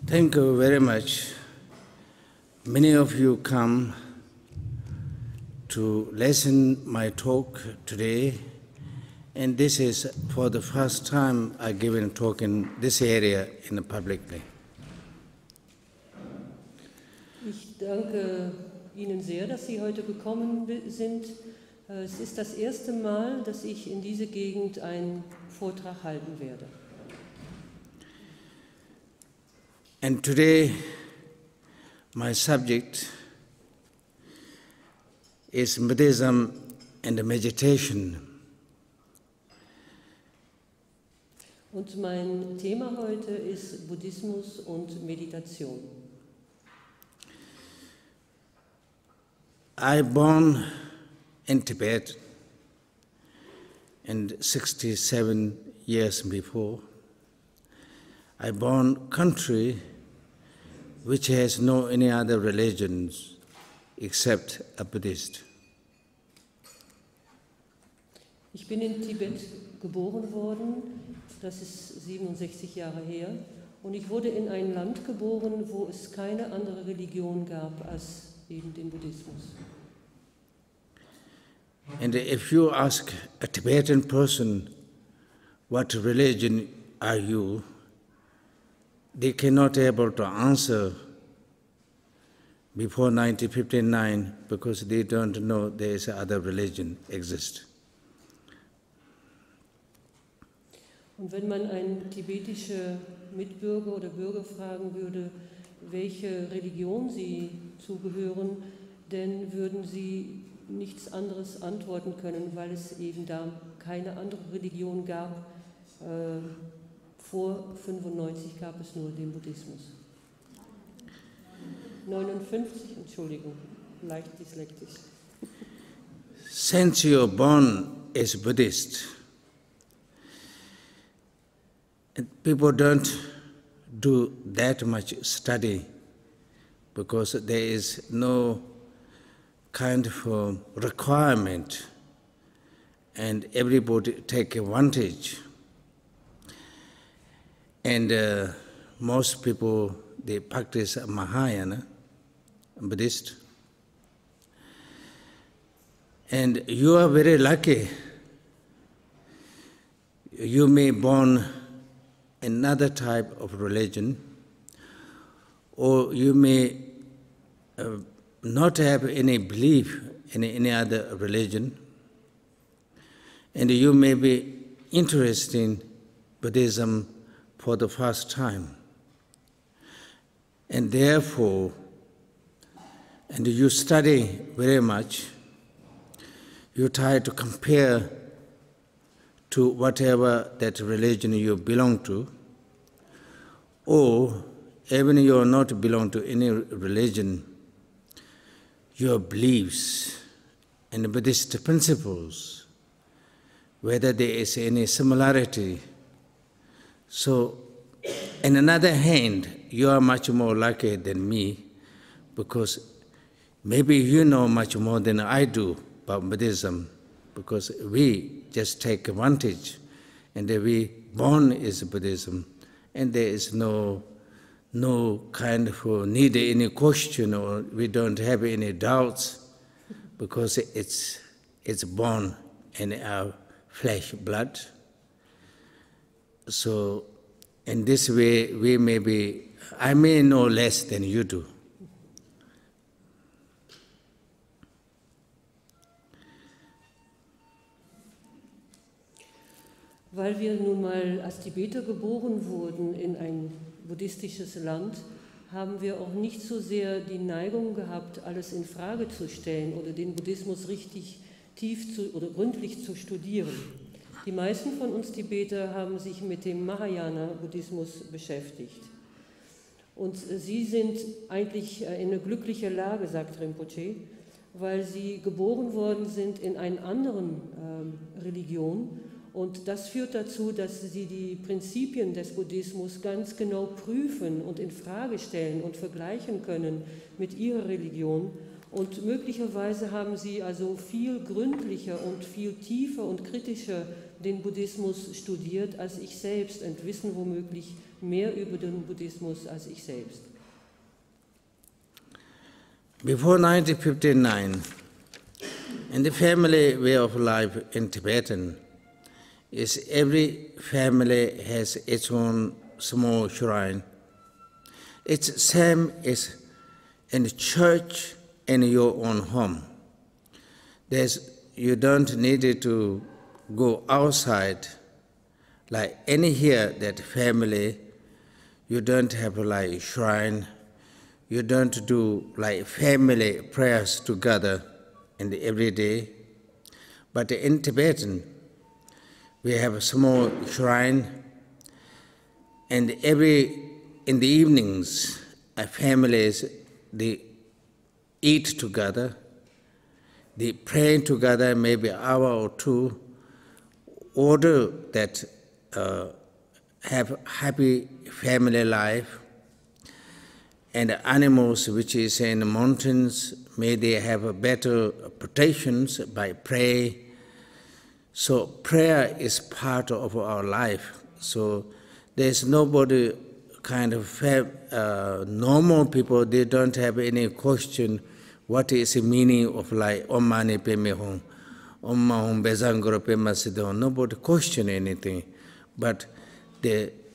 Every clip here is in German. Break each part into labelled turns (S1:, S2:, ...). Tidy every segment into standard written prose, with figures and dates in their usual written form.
S1: Thank you very much. Many of you come to listen my talk today, and this is for the first time I give a talk in this area in publicly.
S2: Ich danke Ihnen sehr, dass Sie heute gekommen sind. Es ist das erste Mal, dass ich in diese Gegend einen Vortrag halten werde.
S1: And today, my subject is Buddhism and meditation.
S2: Und mein Thema heute ist Buddhismus und Meditation.
S1: I born in Tibet and 67 years before. I born country which has no any other religions except a Buddhist.
S2: Ich bin in Tibet geboren worden, das ist 67 Jahre her, und ich wurde in ein Land geboren, wo es keine andere Religion gab als eben den Buddhismus.
S1: And if you ask a Tibetan person, what religion are you? They cannot able to answer before 1959 because they don't know there is other religion exist.
S2: Und wenn man einen tibetischen Mitbürger oder Bürger fragen würde, welche Religion sie zugehören, dann würden sie nichts anderes antworten können, weil es eben da keine andere Religion gab. Vor 1995 gab es nur den Buddhismus. 59, Entschuldigung, leicht dyslektisch.
S1: Since you are born as Buddhist, and people don't do that much study because there is no kind of requirement and everybody take advantage. And most people, they practice Mahayana, Buddhist. And you are very lucky. You may born another type of religion, or you may not have any belief in any other religion, and you may be interested in Buddhism for the first time. And therefore, and you study very much, you try to compare to whatever that religion you belong to, or even you are not belong to any religion, your beliefs and Buddhist principles, whether there is any similarity. So, on another hand, you are much more lucky than me because maybe you know much more than I do about Buddhism because we just take advantage and we born is Buddhism and there is no kind of need any question or we don't have any doubts because it's born in our flesh, blood. So, in this way, I may know less than you do.
S2: Weil wir nun mal als Tibeter geboren wurden in ein buddhistisches Land, haben wir auch nicht so sehr die Neigung gehabt, alles in Frage zu stellen oder den Buddhismus richtig tief oder gründlich zu studieren. Die meisten von uns Tibeter haben sich mit dem Mahayana-Buddhismus beschäftigt. Und sie sind eigentlich in einer glücklichen Lage, sagt Rinpoche, weil sie geboren worden sind in einer anderen Religion. Und das führt dazu, dass sie die Prinzipien des Buddhismus ganz genau prüfen und in Frage stellen und vergleichen können mit ihrer Religion. Und möglicherweise haben sie also viel gründlicher und viel tiefer und kritischer den Buddhismus studiert als ich selbst und wissen womöglich mehr über den Buddhismus als ich selbst.
S1: Before 1959, in the family way of life in Tibetan, is every family has its own small shrine. It's same as in the church in your own home. You don't need to go outside like any here that family. You don't have like shrine. You don't do like family prayers together in the everyday. But in Tibetan, we have a small shrine, and in the evenings, families, they eat together, they pray together maybe an hour or two, order that have happy family life, and animals which is in the mountains, may they have better protections by prayer. So prayer is part of our life. So there's nobody kind of normal people, they don't have any question what is the meaning of like Om Mani Padme Hum, Om Mahum Bezanguro Pema Siddham. Nobody question anything. But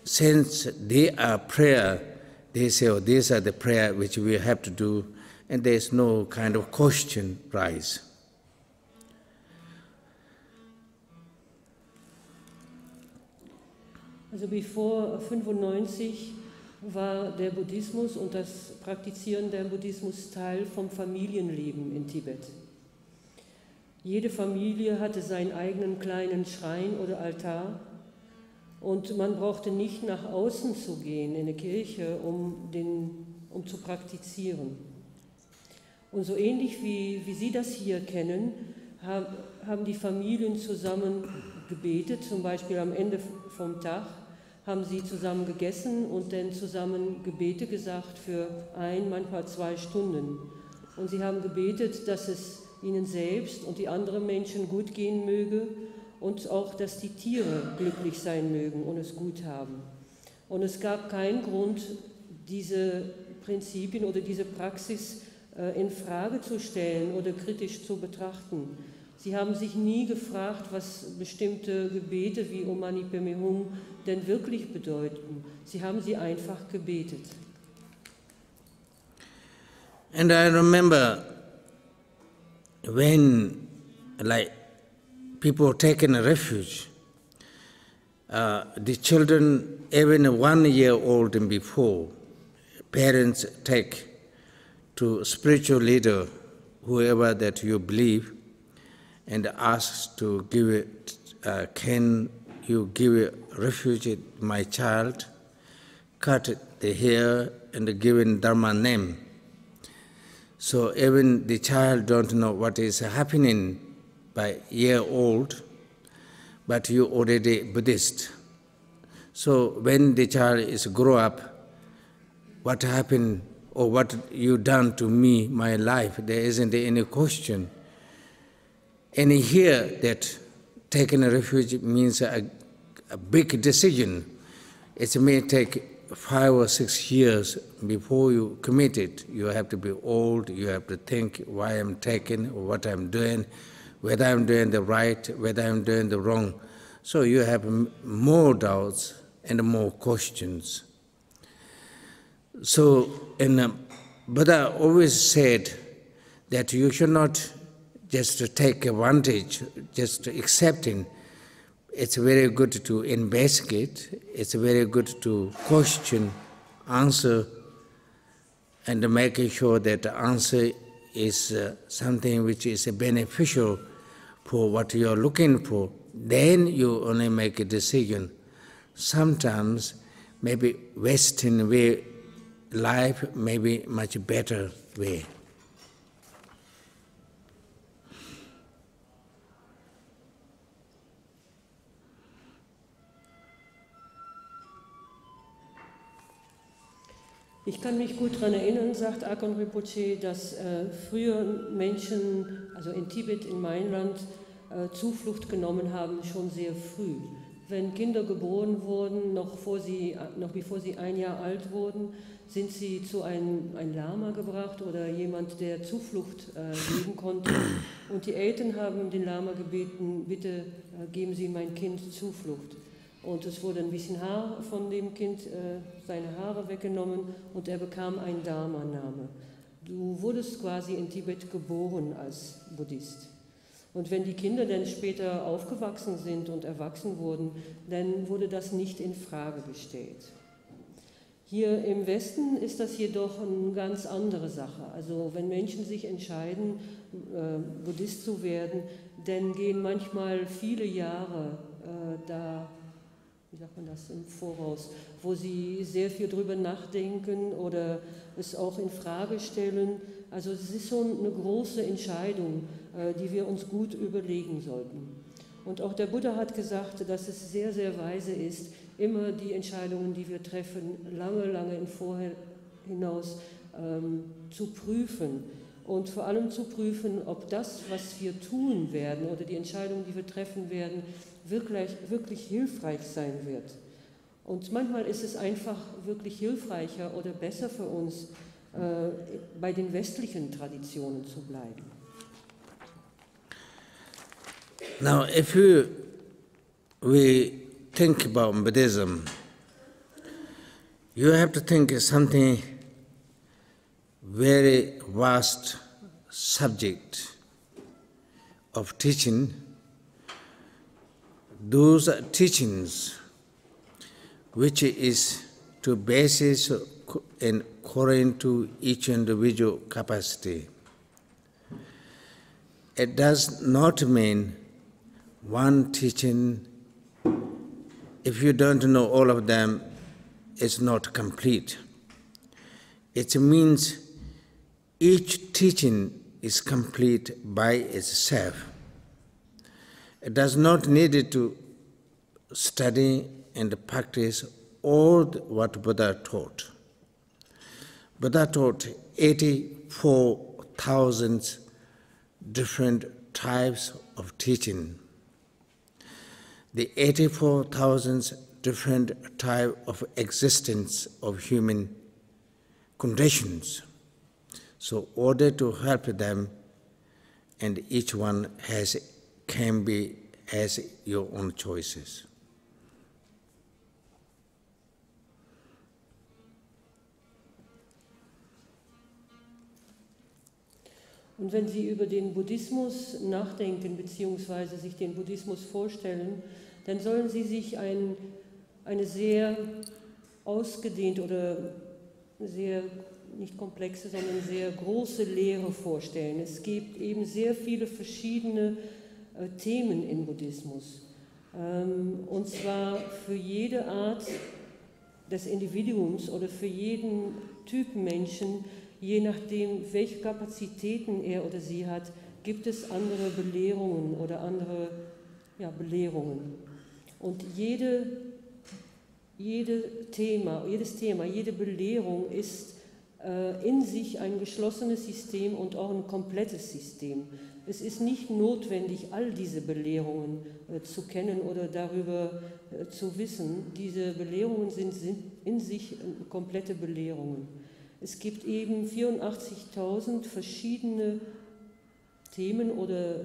S1: since they are prayer, they say, oh, these are the prayer which we have to do, and there's no kind of question rise.
S2: Also bevor 1995 war der Buddhismus und das Praktizieren der Buddhismus Teil vom Familienleben in Tibet. Jede Familie hatte seinen eigenen kleinen Schrein oder Altar und man brauchte nicht nach außen zu gehen in eine Kirche, um zu praktizieren. Und so ähnlich wie Sie das hier kennen, haben die Familien zusammen gebetet, zum Beispiel am Ende vom Tag haben sie zusammen gegessen und dann zusammen Gebete gesagt für 1, manchmal 2 Stunden. Und sie haben gebetet, dass es ihnen selbst und die anderen Menschen gut gehen möge und auch, dass die Tiere glücklich sein mögen und es gut haben. Und es gab keinen Grund, diese Prinzipien oder diese Praxis in Frage zu stellen oder kritisch zu betrachten. Sie haben sich nie gefragt, was bestimmte Gebete wie Om Mani Padme Hum denn wirklich bedeuten. Sie haben sie einfach gebetet.
S1: And I remember when like people taken a refuge, the children, even 1 year old and before, parents take to spiritual leader, whoever that you believe, and asks to give it, can you give refuge to my child, cut the hair and give in Dharma name. So even the child don't know what is happening by year old, but you already Buddhist. So when the child is grow up, what happened or what you done to me, my life, there isn't any question. And here that taking a refuge means a big decision. It may take 5 or 6 years before you commit it. You have to be old, you have to think why I'm taking, what I'm doing, whether I'm doing the right, whether I'm doing the wrong. So you have more doubts and more questions. So, Buddha always said that you should not just take advantage, just accepting. It's very good to investigate, it's very good to question, answer, and making sure that the answer is something which is beneficial for what you're looking for. Then you only make a decision. Sometimes maybe Western way life may be much better way.
S2: Ich kann mich gut daran erinnern, sagt Akong Rinpoche, dass früher Menschen, also in Tibet, in meinem Land, Zuflucht genommen haben, schon sehr früh. Wenn Kinder geboren wurden, noch bevor sie 1 Jahr alt wurden, sind sie zu einem Lama gebracht oder jemand, der Zuflucht geben konnte. Und die Eltern haben den Lama gebeten, bitte geben Sie mein Kind Zuflucht. Und es wurde ein bisschen Haar von dem Kind, seine Haare weggenommen und er bekam einen Dharma-Name. Du wurdest quasi in Tibet geboren als Buddhist. Und wenn die Kinder dann später aufgewachsen sind und erwachsen wurden, dann wurde das nicht in Frage gestellt. Hier im Westen ist das jedoch eine ganz andere Sache. Also wenn Menschen sich entscheiden, Buddhist zu werden, dann gehen manchmal viele Jahre wie sagt man das, im Voraus, wo sie sehr viel drüber nachdenken oder es auch in Frage stellen. Also es ist schon eine große Entscheidung, die wir uns gut überlegen sollten. Und auch der Buddha hat gesagt, dass es sehr, sehr weise ist, immer die Entscheidungen, die wir treffen, lange, lange im Vorher hinaus zu prüfen. Und vor allem zu prüfen, ob das, was wir tun werden oder die Entscheidungen, die wir treffen werden, wirklich hilfreich sein wird. Und manchmal ist es einfach wirklich hilfreicher oder besser für uns, bei den westlichen Traditionen zu bleiben.
S1: Now, if we think about Buddhism, you have to think of something very vast subject of teaching. Those teachings which is to basis and according to each individual capacity. It does not mean one teaching, if you don't know all of them, it's not complete. It means each teaching is complete by itself. It does not need to study and practice all what Buddha taught. Buddha taught 84,000 different types of teaching. The 84,000 different types of existence of human conditions. So in order to help them, and each one has your own choices.
S2: Und wenn Sie über den Buddhismus nachdenken bzw. sich den Buddhismus vorstellen, dann sollen Sie sich eine sehr ausgedehnte oder sehr, nicht komplexe, sondern sehr große Lehre vorstellen. Es gibt eben sehr viele verschiedene Themen im Buddhismus. Und zwar für jede Art des Individuums oder für jeden Typ Menschen, je nachdem, welche Kapazitäten er oder sie hat, gibt es andere Belehrungen oder andere Belehrungen. Und jedes Thema, jede Belehrung ist in sich ein geschlossenes System und auch ein komplettes System. Es ist nicht notwendig, all diese Belehrungen zu kennen oder darüber zu wissen. Diese Belehrungen sind in sich komplette Belehrungen. Es gibt eben 84.000 verschiedene Themen oder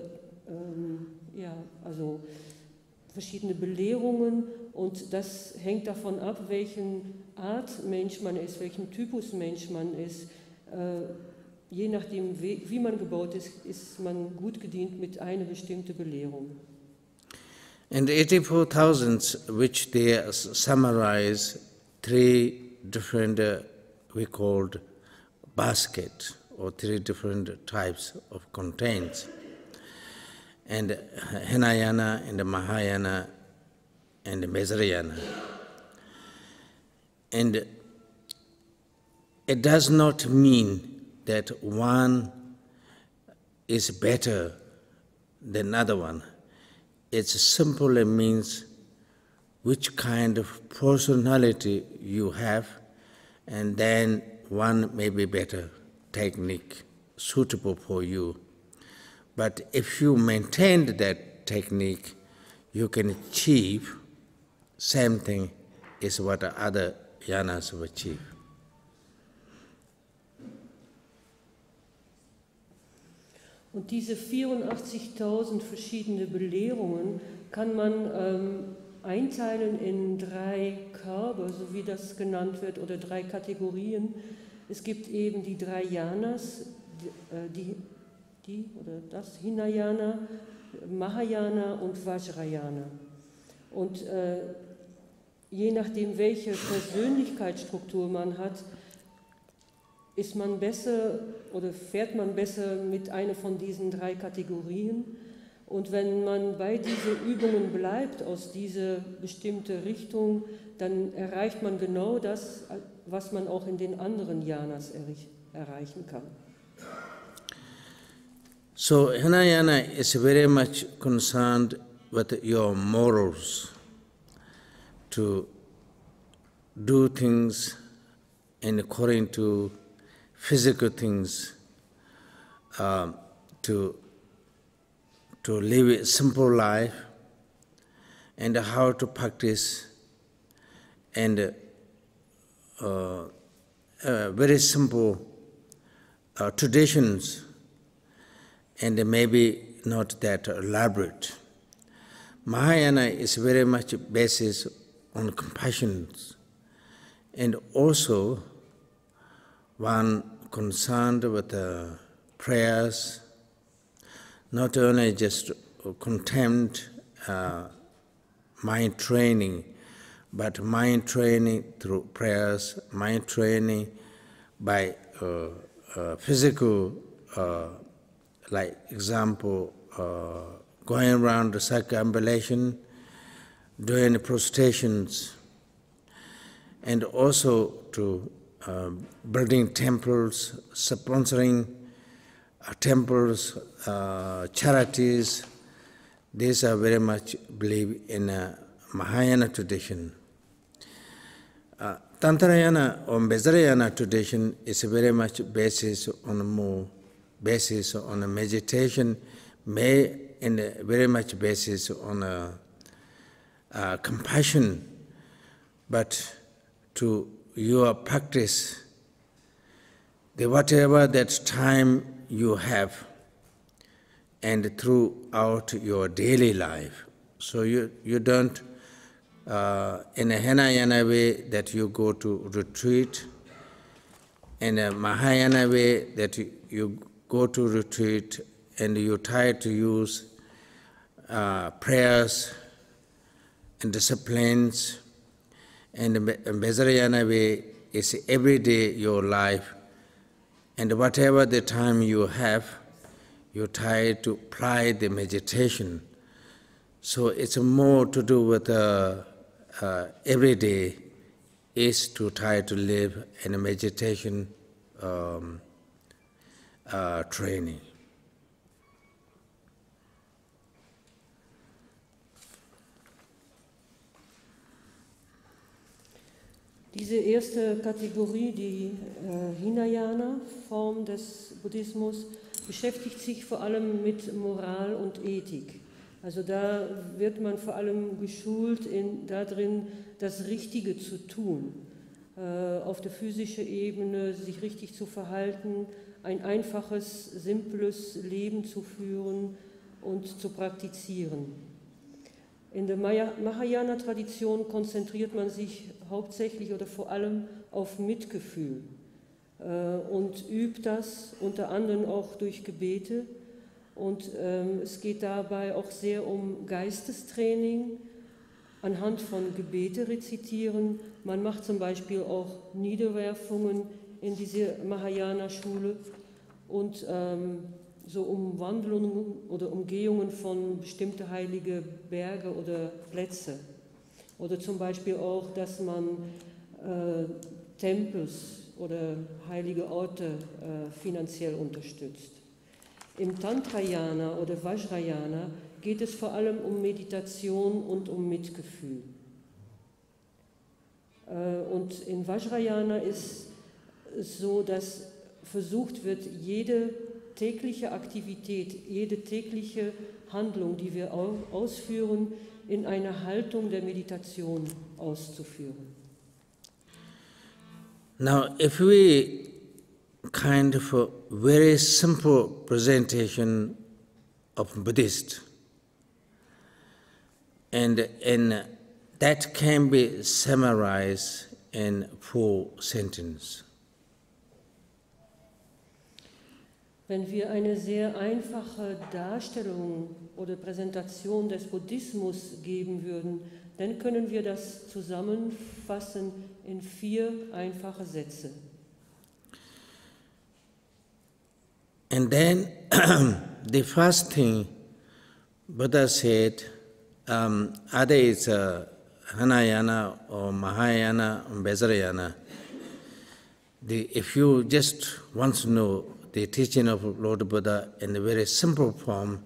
S2: verschiedene Belehrungen, und das hängt davon ab, welchen Art Mensch man ist, welchen Typus Mensch man ist. Je nachdem, wie man gebaut ist, ist man gut gedient mit einer bestimmten Belehrung.
S1: And 84,000, which they summarize 3 different we called basket, or 3 different types of contents, and Hinayana and Mahayana and Vajrayana. And it does not mean that one is better than another one. It simply means which kind of personality you have, and then one may be better technique suitable for you. But if you maintain that technique, you can achieve same thing is what other yanas will achieve.
S2: Und diese 84.000 verschiedene Belehrungen kann man einteilen in 3 Körbe, so wie das genannt wird, oder 3 Kategorien. Es gibt eben die 3 Yanas, oder das Hinayana, Mahayana und Vajrayana. Und je nachdem, welche Persönlichkeitsstruktur man hat, ist man besser oder fährt man besser mit einer von diesen 3 Kategorien. Und wenn man bei diesen Übungen bleibt aus dieser bestimmten Richtung, dann erreicht man genau das, was man auch in den anderen Yanas erreichen kann.
S1: So Hinayana is very much concerned with your morals, to do things in according to physical things, to live a simple life, and how to practice, and very simple traditions, and maybe not that elaborate. Mahayana is very much based on compassion, and also one concerned with prayers, not only just contempt mind training, but mind training through prayers, mind training by physical, like example, going around the circumambulation, doing the prostrations, and also to building temples, sponsoring temples, charities. These are very much believed in Mahayana tradition. Tantrayana or Vajrayana tradition is very much basis on a meditation, and very much basis on compassion, but to your practice, whatever that time you have, and throughout your daily life. So you don't, in a Hinayana way that you go to retreat, in a Mahayana way that you go to retreat and you try to use prayers and disciplines, and Vajrayana way is every day your life, and whatever the time you have, you try to apply the meditation. So it's more to do with every day is to try to live in a meditation training.
S2: Diese erste Kategorie, die Hinayana-Form des Buddhismus, beschäftigt sich vor allem mit Moral und Ethik. Also da wird man vor allem geschult darin, das Richtige zu tun, auf der physischen Ebene sich richtig zu verhalten, ein einfaches, simples Leben zu führen und zu praktizieren. In der Mahayana-Tradition konzentriert man sich hauptsächlich oder vor allem auf Mitgefühl und übt das unter anderem auch durch Gebete. Und es geht dabei auch sehr um Geistestraining, anhand von Gebete rezitieren. Man macht zum Beispiel auch Niederwerfungen in diese Mahayana-Schule und so Umwandlungen oder Umgehungen von bestimmten heiligen Berge oder Plätze. Oder zum Beispiel auch, dass man Tempels oder heilige Orte finanziell unterstützt. Im Tantrayana oder Vajrayana geht es vor allem um Meditation und um Mitgefühl. Und in Vajrayana ist es so, dass versucht wird, jede tägliche Aktivität, jede tägliche Handlung, die wir ausführen, in einer Haltung der Meditation auszuführen.
S1: Now, if we kind of a very simple presentation of Buddhist, and that can be summarized in 4 sentences.
S2: Wenn wir eine sehr einfache Darstellung oder Präsentation des Buddhismus geben würden, dann können wir das zusammenfassen in 4 einfache Sätze.
S1: And then the first thing Buddha said, either it's Hinayana or Mahayana or Vajrayana, if you just want to know the teaching of Lord Buddha in a very simple form,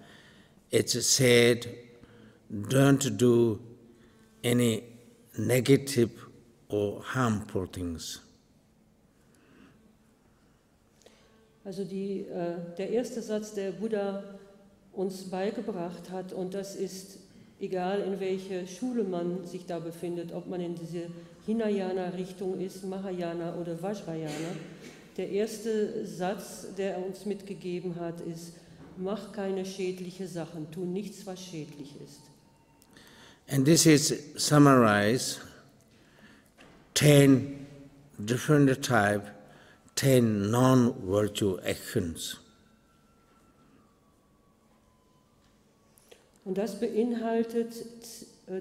S1: it's said, don't do any negative or harmful things.
S2: Also der erste Satz, der Buddha uns beigebracht hat, und das ist egal, in welcher Schule man sich da befindet, ob man in diese Hinayana-Richtung ist, Mahayana oder Vajrayana. Der erste Satz, der er uns mitgegeben hat, ist: Mach keine schädlichen Sachen, tu nichts, was schädlich ist.
S1: And this is summarized 10 different types, 10 non-virtuous actions.
S2: Und das beinhaltet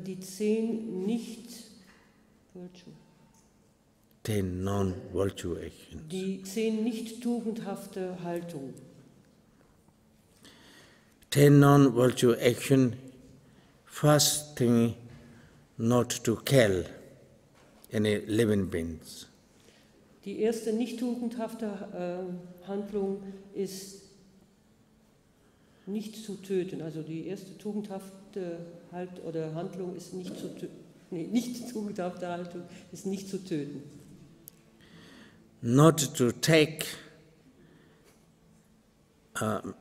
S2: die 10 nicht-virtuous.
S1: 10 non-virtuous actions.
S2: Die 10 nicht tugendhafte Haltung.
S1: 10 non-virtuous actions. First thing, not to kill any living beings.
S2: Die erste nicht tugendhafte Handlung ist nicht zu töten. Also die erste tugendhafte Handlung ist nicht zu töten. Nicht tugendhafte Haltung ist nicht zu töten.
S1: Not to take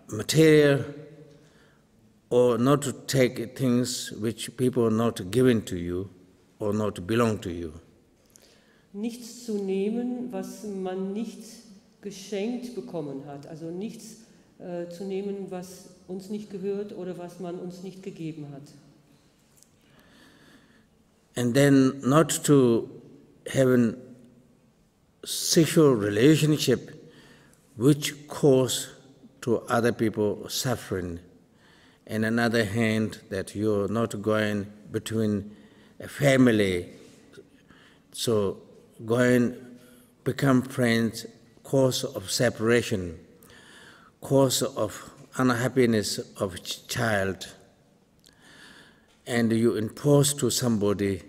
S1: material or not to take things which people are not given to you or not belong to you.
S2: Nichts zu nehmen, was man nicht geschenkt bekommen hat. Also nichts zu nehmen, was uns nicht gehört oder was man uns nicht gegeben hat.
S1: And then not to have a sexual relationship which cause to other people suffering. And on the other hand, that you're not going between a family, so going become friends, cause of separation, cause of unhappiness of child, and you impose to somebody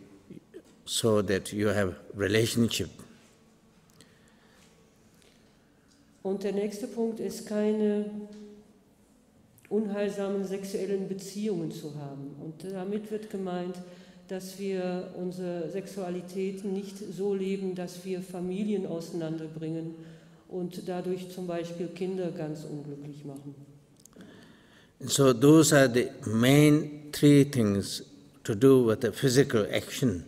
S1: so that you have relationship.
S2: Und der nächste Punkt ist, keine unheilsamen sexuellen Beziehungen zu haben. Und damit wird gemeint, dass wir unsere Sexualität nicht so leben, dass wir Familien auseinanderbringen und dadurch zum Beispiel Kinder ganz unglücklich machen.
S1: So those are the main 3 things to do with the physical action.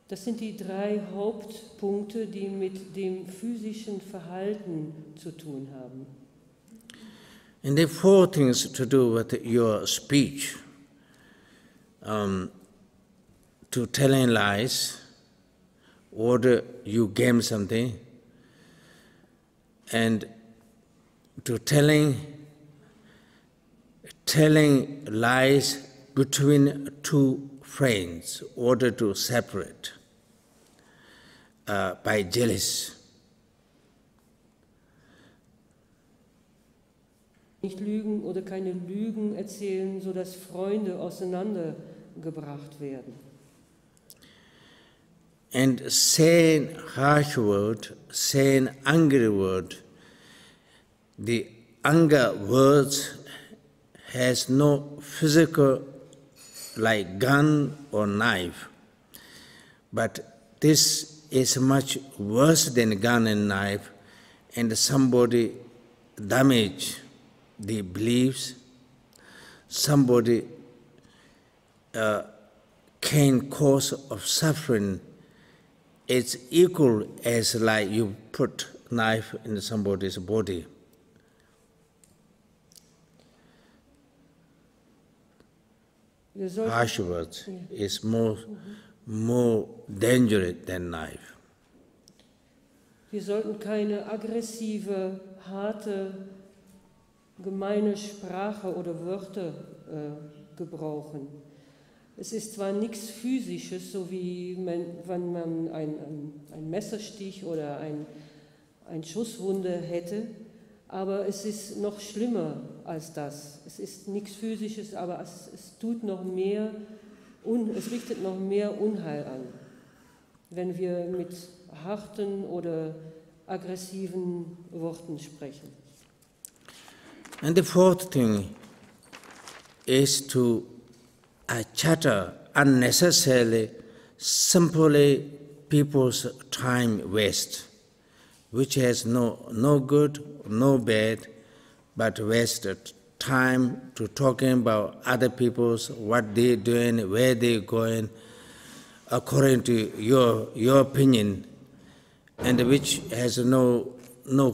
S2: Das sind die 3 Hauptpunkte, die mit dem physischen Verhalten zu tun haben.
S1: And the 4 things to do with your speech, to telling lies, or you game something, and to telling lies between 2 friends, in order to separate by jealous.
S2: Nicht lügen oder keine Lügen erzählen, sodass Freunde auseinandergebracht werden.
S1: And saying harsh word, saying angry word, the anger words has no physical like gun or knife, but this is much worse than gun and knife, and somebody damage the beliefs, somebody can cause of suffering, it's equal as like you put knife in somebody's body. Harsh words is more dangerous than knife.
S2: Wir sollten keine aggressive, harte, gemeine Sprache oder Wörter gebrauchen. Es ist zwar nichts Physisches, so wie wenn man ein Messerstich oder ein Schusswunde hätte, aber es ist noch schlimmer als das. Es ist nichts Physisches, aber es tut noch mehr, es richtet noch mehr Unheil an, wenn wir mit harten oder aggressiven Worten sprechen.
S1: And the fourth thing is to chatter unnecessarily, simply people's time waste, which has no good, no bad, but wasted time to talking about other people's, what they're doing, where they're going, according to your opinion, and which has no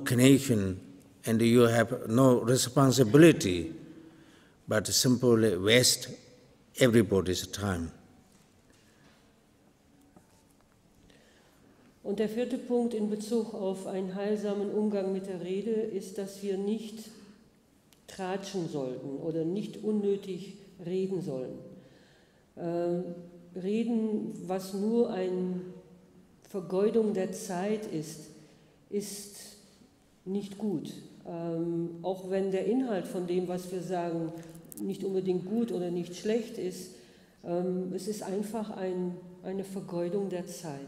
S1: connection, and you have no responsibility, but simply waste everybody's time.
S2: Und der vierte Punkt in Bezug auf einen heilsamen Umgang mit der Rede ist, dass wir nicht tratschen sollten oder nicht unnötig reden sollen. Reden, was nur eine Vergeudung der Zeit ist nicht gut. Auch wenn der Inhalt von dem, was wir sagen, nicht unbedingt gut oder nicht schlecht ist, es ist einfach eine Vergeudung der Zeit.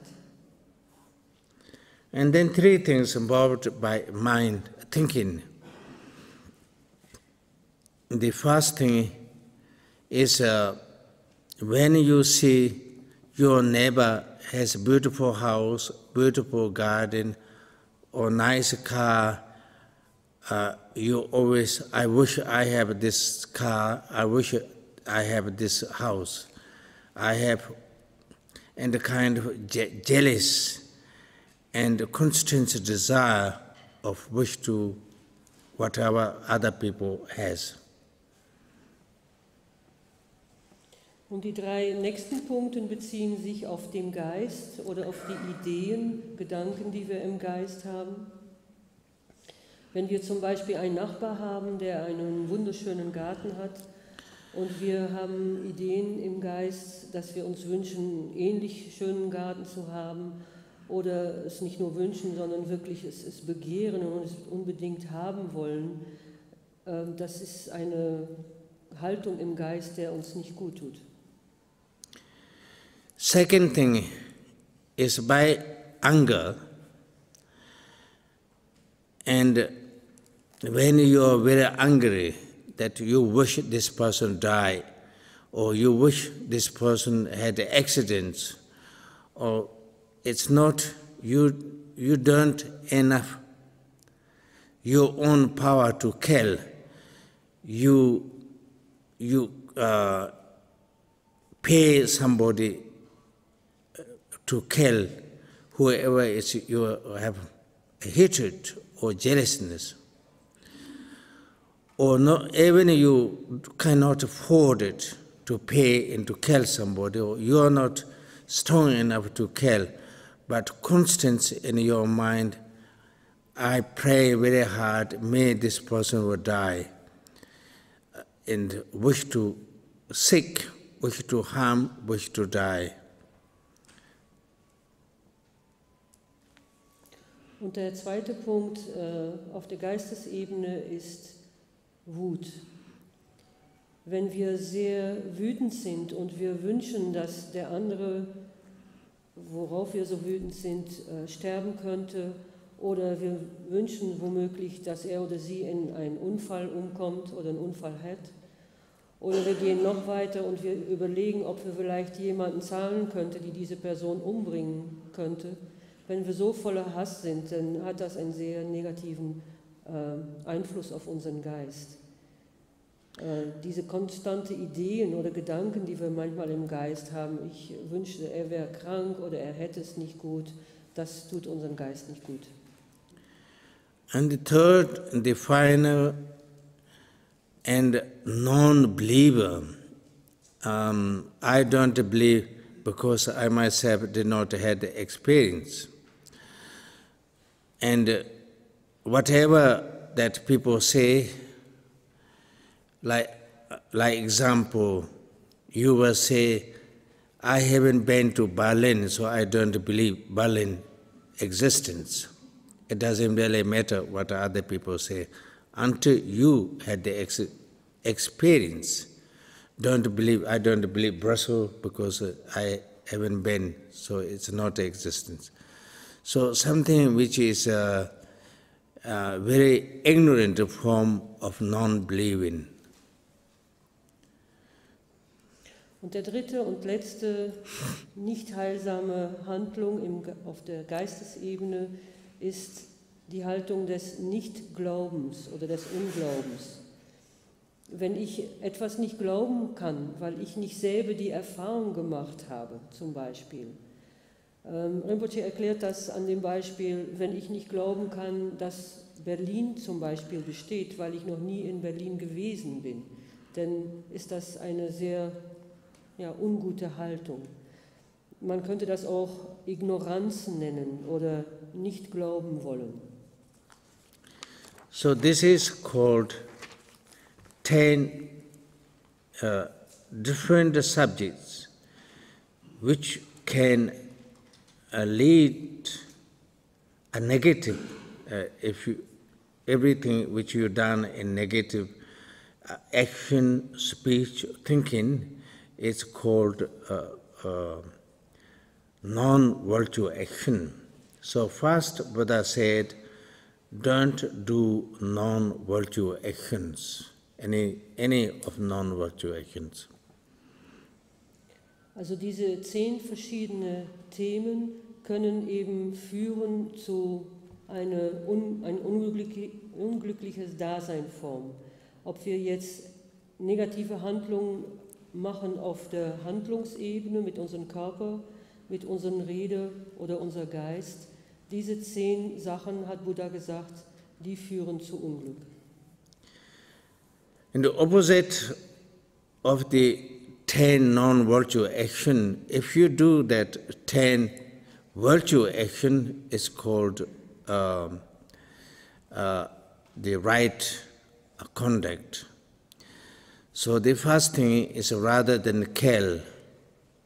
S1: And then three things involved by mind thinking. The first thing is when you see your neighbor has a beautiful house, beautiful garden, or nice car, you always, I wish I have this car, I wish I have this house. I have, and the kind of jealous and constant desire of wish to whatever other people has.
S2: Und die drei nächsten Punkte beziehen sich auf den Geist oder auf die Ideen, Gedanken, die wir im Geist haben. Wenn wir zum Beispiel einen Nachbar haben, der einen wunderschönen Garten hat und wir haben Ideen im Geist, dass wir uns wünschen, ähnlich schönen Garten zu haben oder es nicht nur wünschen, sondern wirklich es begehren und es unbedingt haben wollen, das ist eine Haltung im Geist, der uns nicht gut tut.
S1: Second thing is by anger, and when you are very angry that you wish this person die, or you wish this person had accidents, or it's not, you don't enough your own power to kill, you pay somebody to kill whoever is you have hatred or jealousness, or not, even you cannot afford it to pay and to kill somebody, or you are not strong enough to kill, but constant in your mind, I pray very hard, may this person will die, and wish to sick, wish to harm, wish to die.
S2: Und der zweite Punkt auf der Geistesebene ist Wut. Wenn wir sehr wütend sind und wir wünschen, dass der andere, worauf wir so wütend sind, sterben könnte, oder wir wünschen womöglich, dass er oder sie in einen Unfall umkommt oder einen Unfall hat, oder wir gehen noch weiter und wir überlegen, ob wir vielleicht jemanden zahlen könnten, die diese Person umbringen könnte, Wenn wir so voller Hass sind, dann hat das einen sehr negativen Einfluss auf unseren Geist. Diese konstante Ideen oder Gedanken, die wir manchmal im Geist haben, ich wünschte, er wäre krank oder er hätte es nicht gut, das tut unseren Geist nicht gut.
S1: And the third, the final, and non-believer. I don't believe because I myself did not have the experience. And whatever that people say, like example, you will say, I haven't been to Berlin, so I don't believe Berlin existence. It doesn't really matter what other people say. Until you had the experience, I don't believe Brussels because I haven't been, so it's not existence. So something which is a very ignorant form of non-believing.
S2: Und der dritte und letzte nicht heilsame Handlung auf der Geistesebene ist die Haltung des Nichtglaubens oder des Unglaubens. Wenn ich etwas nicht glauben kann, weil ich nicht selber die Erfahrung gemacht habe, zum Beispiel. Rinpoche erklärt das an dem Beispiel, wenn ich nicht glauben kann, dass Berlin zum Beispiel besteht, weil ich noch nie in Berlin gewesen bin, dann ist das eine sehr ungute Haltung. Man könnte das auch Ignoranz nennen oder nicht glauben wollen.
S1: So this is called 10 different subjects which can lead a negative, everything which you done in negative action, speech, thinking, is called non-virtuous action. So first Buddha said, don't do non-virtuous actions, any of non-virtuous actions.
S2: Also diese 10 verschiedene Themen können eben führen zu ein unglückliches Daseinform. Ob wir jetzt negative Handlungen machen auf der Handlungsebene mit unserem Körper, mit unserem Rede oder unser Geist, diese 10 Sachen, hat Buddha gesagt, die führen zu Unglück.
S1: And the opposite of the 10 non-virtuous action, if you do that 10 virtuous action, is called the right conduct. So the first thing is rather than kill,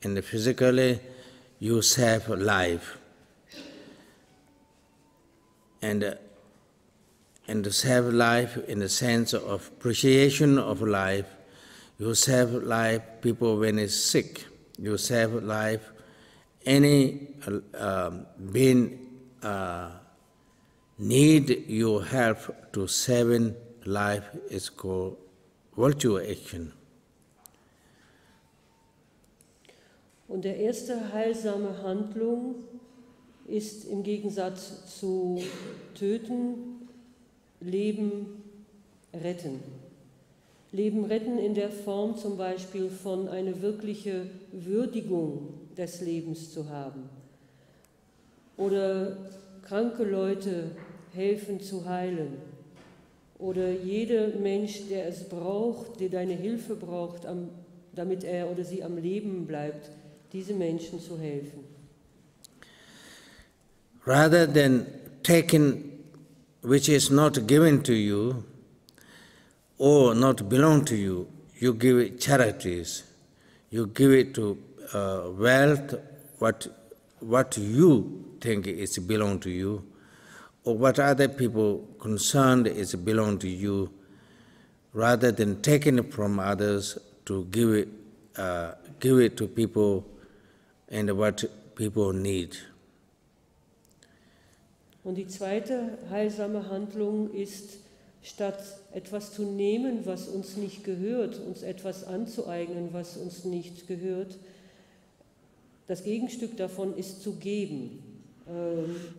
S1: and physically you save life. And to save life in the sense of appreciation of life, you save life people when it's sick, you save life any being need your help to saving life is called virtuous action.
S2: Und der erste heilsame Handlung ist im Gegensatz zu töten, Leben retten. Leben retten in der Form zum Beispiel von einer wirklichen Würdigung des Lebens zu haben. Oder kranke Leute helfen zu heilen. Oder jeder Mensch, der es braucht, der deine Hilfe braucht, damit er oder sie am Leben bleibt, diese Menschen zu helfen.
S1: Rather than taking which is not given to you or not belong to you, you give it charities, you give it to wealth, what you think is belong to you, or what other people concerned is belong to you, rather than taking it from others to give it to people and what people need.
S2: Und die zweite heilsame Handlung ist, statt etwas zu nehmen, was uns nicht gehört, uns etwas anzueignen, was uns nicht gehört, das Gegenstück davon ist zu geben.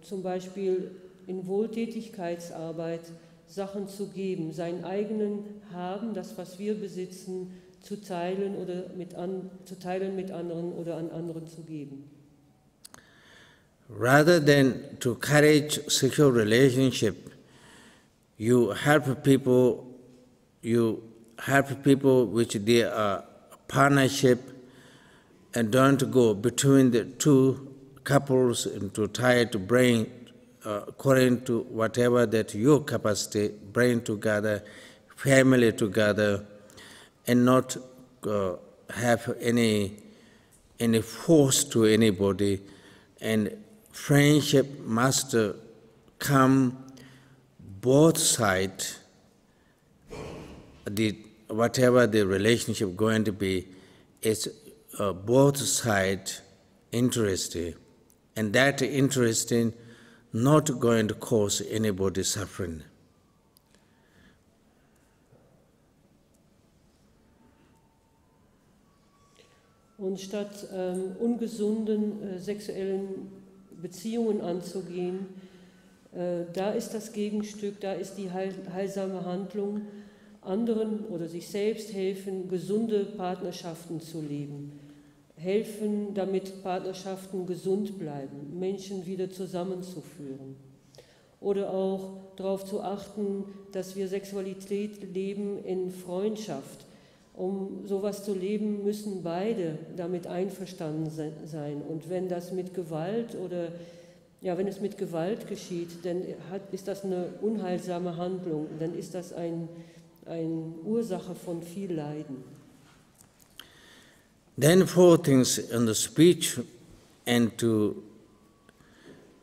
S2: zum Beispiel in Wohltätigkeitsarbeit Sachen zu geben, seinen eigenen Haben, das, was wir besitzen, zu teilen mit anderen oder an anderen zu geben.
S1: Rather than to encourage sexual relationship, you help people which they are partnership and don't go between the two couples and to try to bring according to whatever that your capacity, bring together, family together, and not have any force to anybody. And friendship must come both sides. Whatever the relationship going to be, it's both sides interested, and that interesting not going to cause anybody suffering.
S2: Und statt ungesunden sexuellen Beziehungen anzugehen, da ist das Gegenstück, da ist die heilsame Handlung, anderen oder sich selbst helfen, gesunde Partnerschaften zu leben. Helfen, damit Partnerschaften gesund bleiben, Menschen wieder zusammenzuführen. Oder auch darauf zu achten, dass wir Sexualität leben in Freundschaft. Um sowas zu leben, müssen beide damit einverstanden sein. Und wenn das mit Gewalt wenn es mit Gewalt geschieht, dann ist das eine unheilsame Handlung. Dann ist das eine Ursache von viel Leiden.
S1: Then 4 things in the speech, and to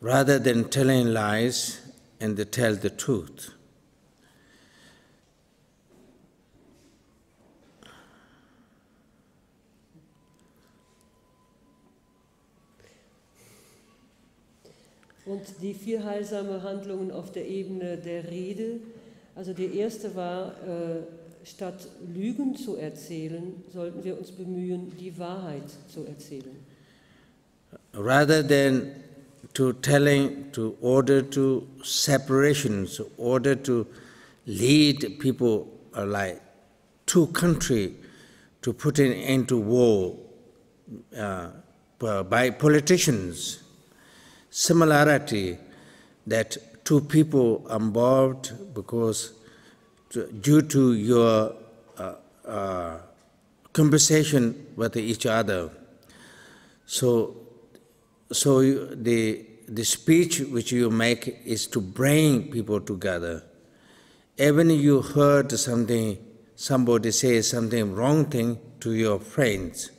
S1: rather than telling lies and to tell the truth.
S2: Und die 4 heilsame Handlungen auf der Ebene der Rede, also die erste war, statt Lügen zu erzählen, sollten wir uns bemühen, die Wahrheit zu erzählen.
S1: Rather than to telling, to order to separations, order to lead people like 2 countries to put an end to war by politicians. Similarity that 2 people are involved because due to your conversation with each other. So the speech which you make is to bring people together. Even you heard somebody say something wrong thing to your friends,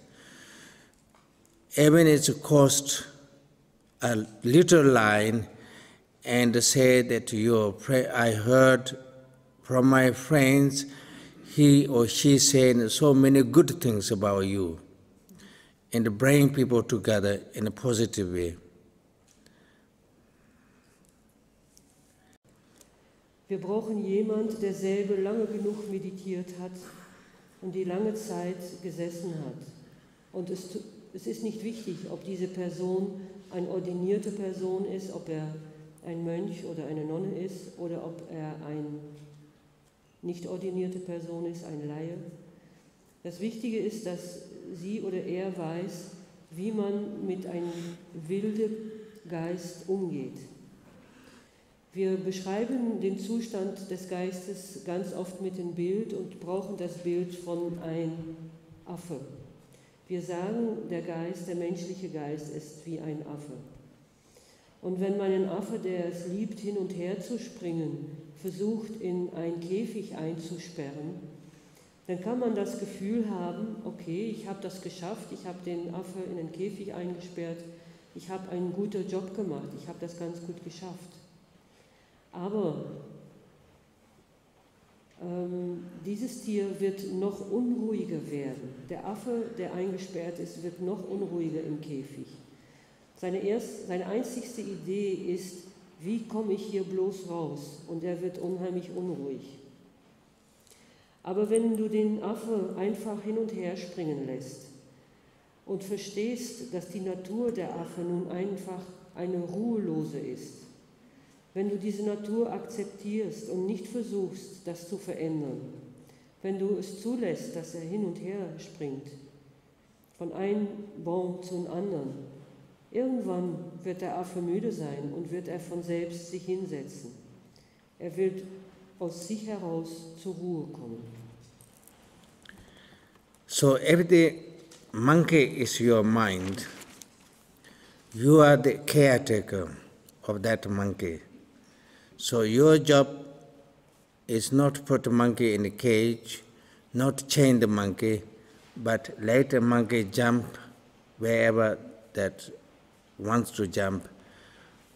S1: even it's cost a little line and say that I heard from my friends, he or she saying so many good things about you, and bring people together in a positive way.
S2: Wir brauchen jemand, der selber lange genug meditiert hat und die lange Zeit gesessen hat. Und es ist nicht wichtig, ob diese Person eine ordinierte Person ist, ob er ein Mönch oder eine Nonne ist oder ob er eine nicht ordinierte Person ist, ein Laie. Das Wichtige ist, dass sie oder er weiß, wie man mit einem wilden Geist umgeht. Wir beschreiben den Zustand des Geistes ganz oft mit dem Bild und brauchen das Bild von einem Affe. Wir sagen, der menschliche Geist ist wie ein Affe. Und wenn man einen Affe, der es liebt, hin und her zu springen, versucht, in einen Käfig einzusperren, dann kann man das Gefühl haben, okay, ich habe das geschafft, ich habe den Affe in den Käfig eingesperrt, ich habe einen guten Job gemacht, ich habe das ganz gut geschafft. Aber dieses Tier wird noch unruhiger werden. Der Affe, der eingesperrt ist, wird noch unruhiger im Käfig. Seine einzigste Idee ist, wie komme ich hier bloß raus? Und er wird unheimlich unruhig. Aber wenn du den Affe einfach hin und her springen lässt und verstehst, dass die Natur der Affe nun einfach eine ruhelose ist, wenn du diese Natur akzeptierst und nicht versuchst, das zu verändern, wenn du es zulässt, dass er hin und her springt, von einem Baum zum anderen, irgendwann wird der Affe müde sein und wird er von selbst sich hinsetzen. Er wird aus sich heraus zur Ruhe kommen.
S1: So if the monkey is your mind, you are the caretaker of that monkey. So your job is not to put the monkey in a cage, not chain the monkey, but let the monkey jump wherever that wants to jump.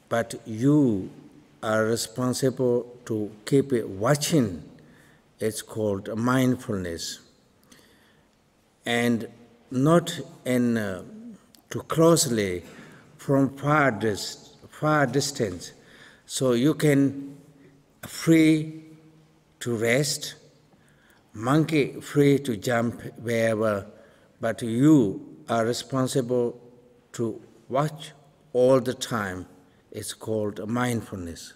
S1: But you are responsible to keep it watching. It's called mindfulness. And not too closely from far distance. So you can free to rest, monkey free to jump wherever, but you are responsible to watch all the time. It's called mindfulness.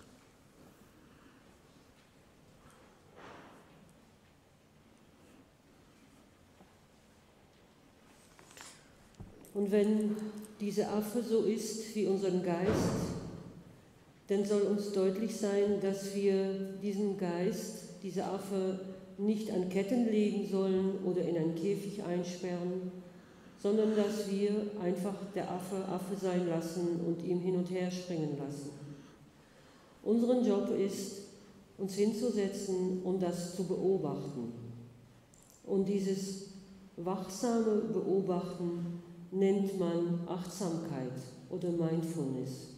S2: Und wenn diese Affe so ist wie unseren Geist, dann soll uns deutlich sein, dass wir diesen Geist, diese Affe, nicht an Ketten legen sollen oder in einen Käfig einsperren, sondern dass wir einfach der Affe Affe sein lassen und ihm hin und her springen lassen. Unseren Job ist, uns hinzusetzen und das zu beobachten. Und dieses wachsame Beobachten nennt man Achtsamkeit oder Mindfulness.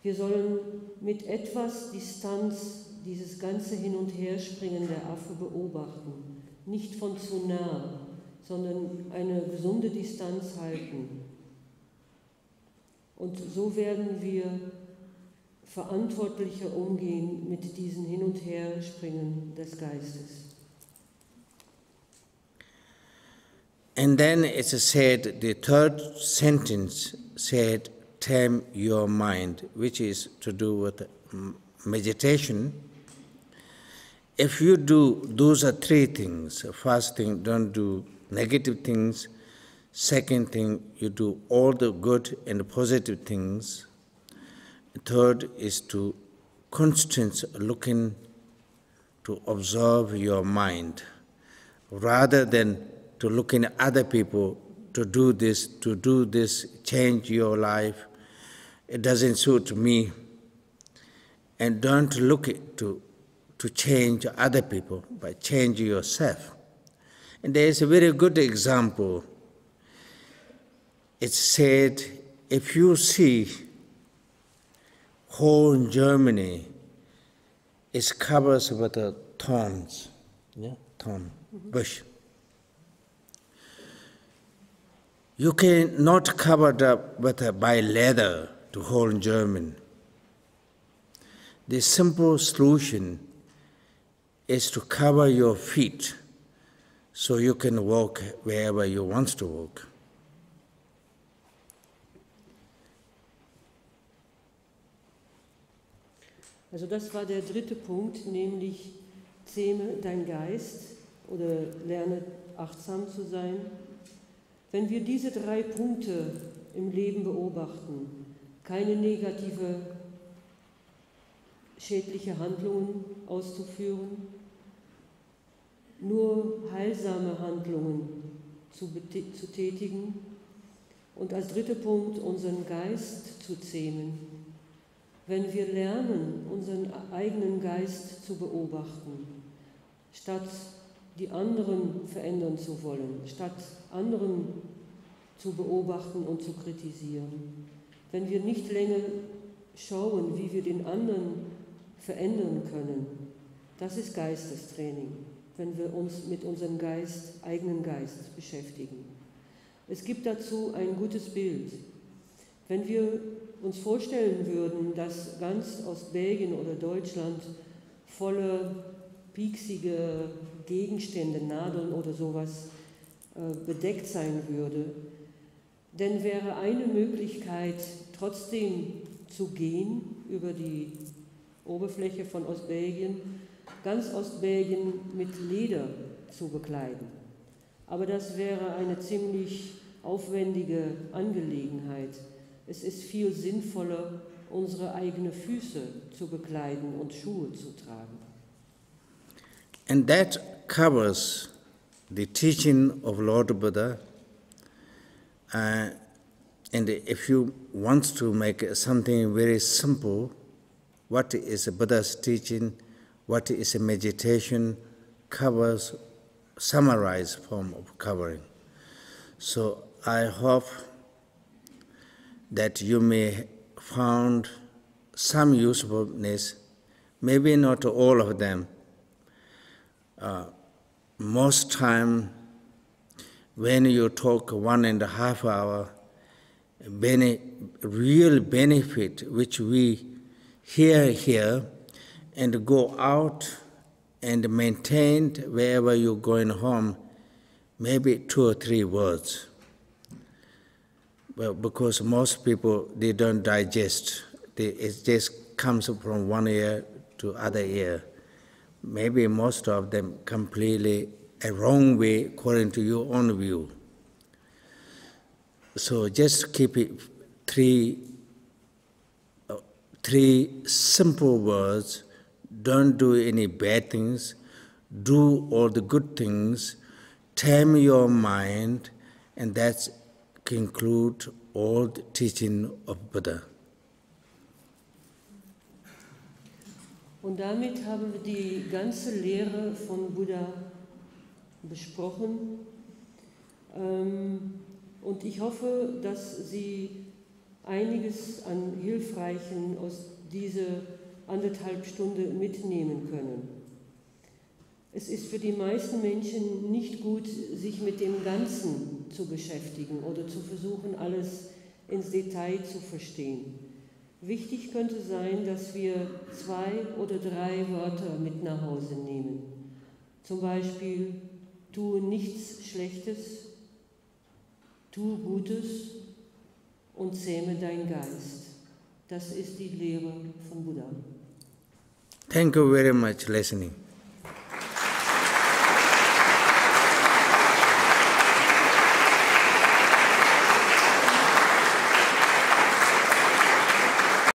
S2: Wir sollen mit etwas Distanz dieses ganze Hin- und Herspringen der Affe beobachten, nicht von zu nah, sondern eine gesunde Distanz halten. Und so werden wir verantwortlicher umgehen mit diesen Hin- und Herspringen des Geistes.
S1: And then it's said, the third sentence said, tame your mind, which is to do with meditation. If you do, those are three things. First thing, don't do negative things. Second thing, you do all the good and positive things. Third is to constantly looking to observe your mind, rather than to look in other people, to do this, change your life. It doesn't suit me. And don't look to change other people, but change yourself. And there is a very good example. It's said, if you see whole Germany is covered with thorns, thorn bush. You cannot cover it up by leather to whole Germany. The simple solution is to cover your feet so you can walk wherever you want to walk.
S2: Also das war der dritte Punkt, nämlich zähme dein Geist oder lerne achtsam zu sein. Wenn wir diese drei Punkte im Leben beobachten, keine negative, schädliche Handlungen auszuführen, nur heilsame Handlungen zu tätigen und als dritter Punkt unseren Geist zu zähmen. Wenn wir lernen, unseren eigenen Geist zu beobachten, statt die anderen verändern zu wollen, statt anderen zu beobachten und zu kritisieren. Wenn wir nicht länger schauen, wie wir den anderen verändern können, das ist Geistestraining, wenn wir uns mit unserem eigenen Geist beschäftigen. Es gibt dazu ein gutes Bild. Wenn wir uns vorstellen würden, dass ganz Ostbelgien oder Deutschland volle pieksige Gegenstände, Nadeln oder sowas bedeckt sein würde. Denn wäre eine Möglichkeit, trotzdem zu gehen über die Oberfläche von Ostbelgien, ganz Ostbelgien mit Leder zu bekleiden. Aber das wäre eine ziemlich aufwendige Angelegenheit. Es ist viel sinnvoller, unsere eigenen Füße zu bekleiden und Schuhe zu tragen.
S1: And that covers the teaching of Lord Buddha. And if you want to make something very simple, what is Buddha's teaching, what is a meditation, covers, summarized form of covering. So I hope that you may find some usefulness, maybe not all of them. Most time when you talk 1.5 hours, real benefit which we hear here and go out and maintain wherever you're going home, maybe 2 or 3 words. Well, because most people, they don't digest. It just comes from one ear to other ear. Maybe most of them completely a wrong way according to your own view. So just keep it 3 simple words. Don't do any bad things. Do all the good things. Tame your mind, and that's conclude all the teaching of Buddha.
S2: Und damit haben wir die ganze Lehre von Buddha besprochen. Und ich hoffe, dass Sie einiges an Hilfreichen aus dieser 1,5 Stunden mitnehmen können. Es ist für die meisten Menschen nicht gut, sich mit dem Ganzen zu beschäftigen oder zu versuchen, alles ins Detail zu verstehen. Wichtig könnte sein, dass wir 2 oder 3 Wörter mit nach Hause nehmen. Zum Beispiel, tue nichts Schlechtes, tue Gutes und zähme dein Geist. Das ist die Lehre von Buddha.
S1: Thank you very much for listening.